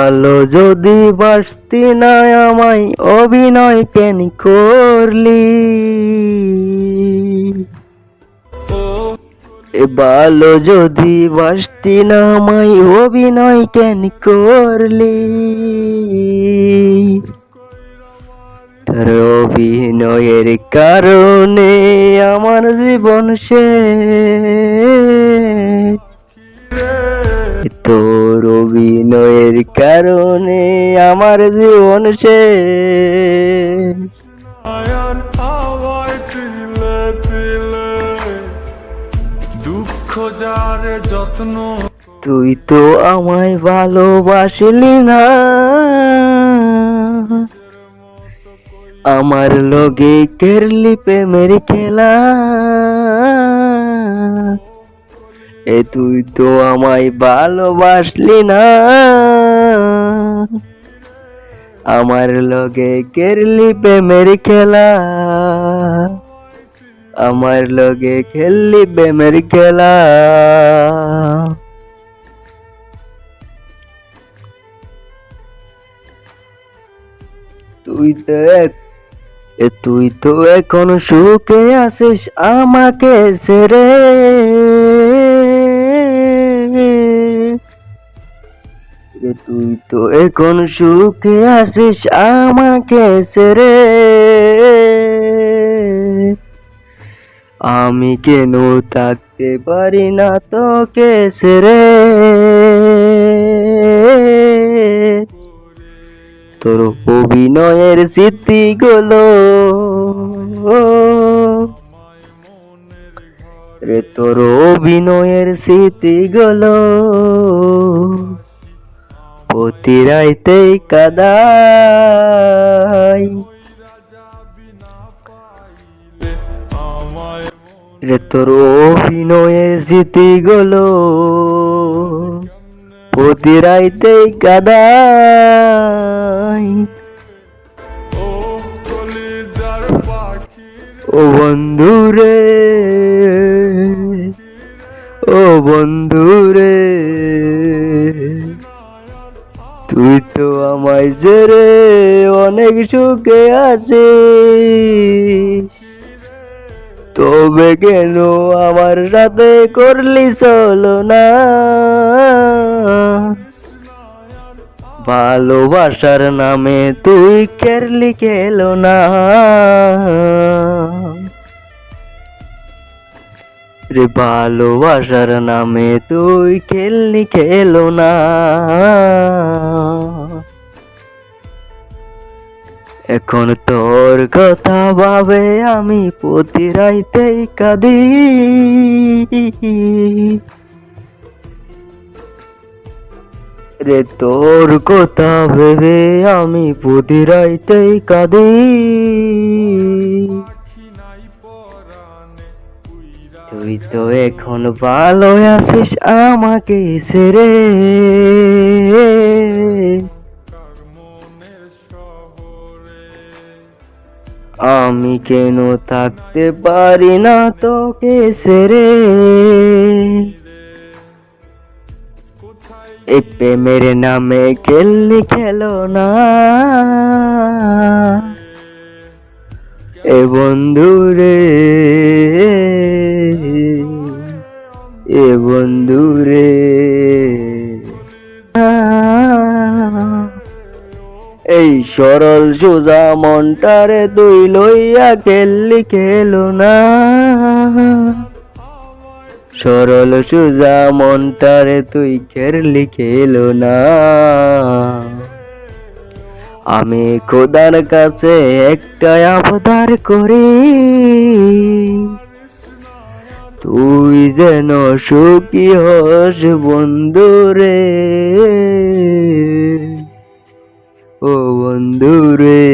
ভালো যদি বাসতি না আমায় অভিনয় কেন করলি? ভালো যদি বাসতি না আমায় অভিনয় কেন করলি? তোর অভিনয়ের কারণে আমার জীবন শেষ, তোর অভিনয়ের কারণে আমার জীবন শেষ। দুঃখ যারে যত্ন, তুই তো আমায় ভালোবাসলি না, আমার লগে কেরলি প্রেমের খেলা। তুই তো আমায় ভালোবাসলি না, আমার লগে কেরলি প্রেমের খেলা, আমার লগে খেললি প্রেমের খেলা। তুই তো এখন সুখে আছিস আমাকে ছেড়ে, তুই তো এখন সুখে আছিস আমাকে ছেড়ে। আমি কেন থাকতে পারি না তোকে ছেড়ে? তোর অভিনয়ের স্মৃতিগুলো রে, তোর অভিনয়ের স্মৃতিগুলো প্রতি রাইতেই কাদাই রে, তোর অভিনয়ের স্মৃতিগুলো প্রতি রাইতেই কাদাই। ও বন্ধু রে, ও বন্ধু রে, তুই তো আমায় ছেড়ে অনেক সুখে আছিস, তবে কেন আমার সাথে করলি চলো না? ভালোবাসার নামে তুই কেরলি খেলো না রে, ভালোবাসার নামে তুই খেললি খেলো না। এখন তোর কথা ভাবে আমি প্রতি রাইতেই কাঁদি, রে তোর কথা ভেবে আমি প্রতি রাইতেই কাঁদি। তুই তো এখন ভালো আছিস আমাকে ছেড়ে, আমি কেন থাকতে পারি না তোকে ছেড়ে? এই প্রেমের নামে খেললি খেলো না এ বন্ধু রে, এ বন্ধু রে। এই সরল সোজা মনটারে তুই লইয়া খেললি খেলো না, সরল সোজা মনটারে তুই খেললি খেলো না। আমি খোদার কাছে একটা আবদার করি, তুই যেন সুখী হস বন্ধু রে, ও বন্ধু রে।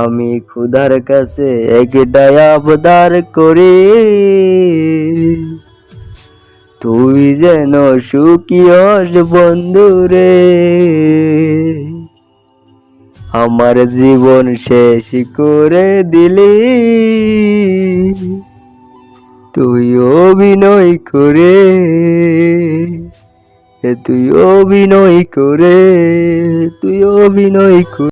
আমি খোদার কাছে একটা আবদার করি, তুই যেন সুখী হস বন্ধু রে। আমার জীবন শেষ করে দিলি তুই অভিনয় করে, তুই অভিনয় করে